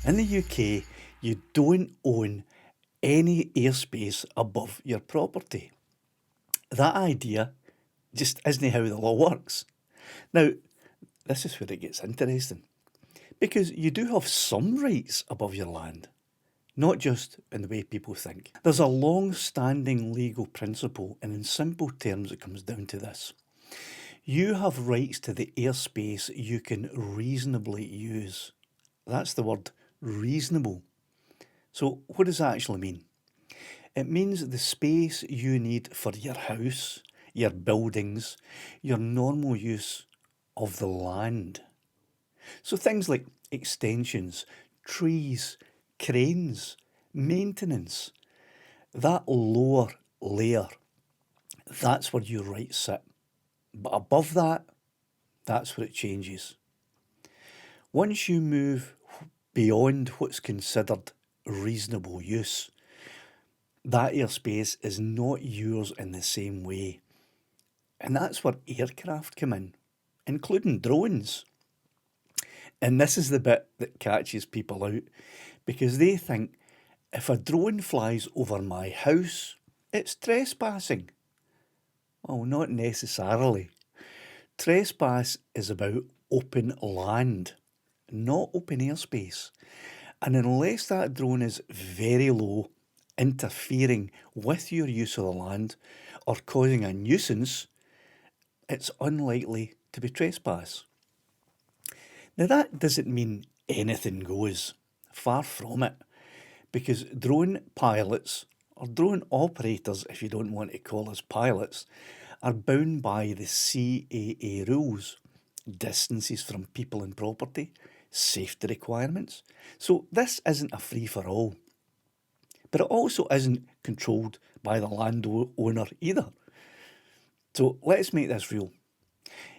In the UK, you don't own any airspace above your property. That idea just isn't how the law works. Now, this is where it gets interesting, because you do have some rights above your land, not just in the way people think. There's a long-standing legal principle, and in simple terms it comes down to this. You have rights to the airspace you can reasonably use. That's the word, reasonable. So what does that actually mean? It means the space you need for your house, your buildings, your normal use of the land. So things like extensions, trees, cranes, maintenance, that lower layer, that's where your rights sit. But above that, that's where it changes. Once you move beyond what's considered reasonable use, that airspace is not yours in the same way. And that's where aircraft come in, including drones. And this is the bit that catches people out, because they think if a drone flies over my house, it's trespassing. Well, not necessarily. Trespass is about open land, not open airspace. And unless that drone is very low, interfering with your use of the land or causing a nuisance, it's unlikely to be trespass. Now, that doesn't mean anything goes. Far from it. Because drone pilots, or drone operators, if you don't want to call us pilots, are bound by the CAA rules, distances from people and property, safety requirements. So this isn't a free-for-all. But it also isn't controlled by the landowner either. So let's make this real.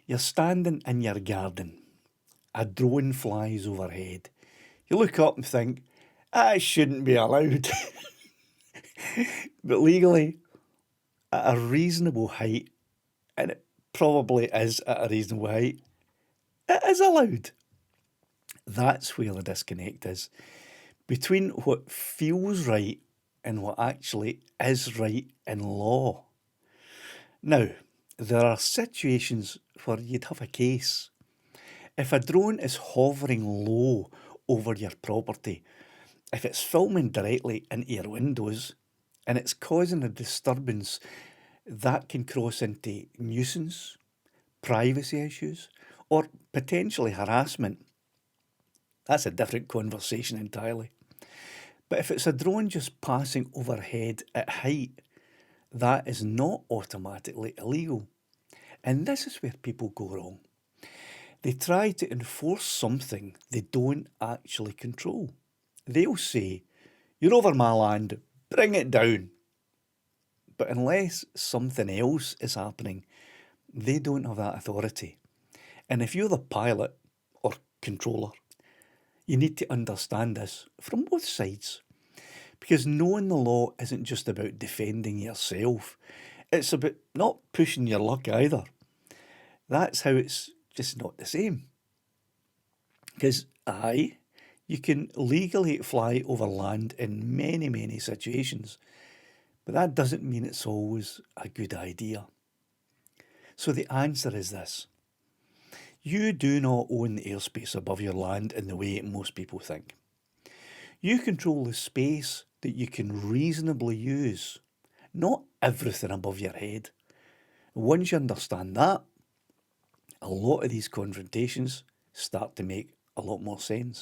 You're standing in your garden. A drone flies overhead. You look up and think, I shouldn't be allowed. But legally, at a reasonable height, and it probably is at a reasonable height, it is allowed. That's where the disconnect is, between what feels right and what actually is right in law. Now, there are situations where you'd have a case. If a drone is hovering low over your property, if it's filming directly into your windows and it's causing a disturbance, that can cross into nuisance, privacy issues, or potentially harassment. That's a different conversation entirely. But if it's a drone just passing overhead at height, that is not automatically illegal. And this is where people go wrong. They try to enforce something they don't actually control. They'll say, you're over my land, bring it down. But unless something else is happening, they don't have that authority. And if you're the pilot or controller, you need to understand this from both sides. Because knowing the law isn't just about defending yourself. It's about not pushing your luck either. That's how it's just not the same. Because, you can legally fly over land in many, many situations. But that doesn't mean it's always a good idea. So the answer is this. You do not own the airspace above your land in the way most people think. You control the space that you can reasonably use, not everything above your head. Once you understand that, a lot of these confrontations start to make a lot more sense.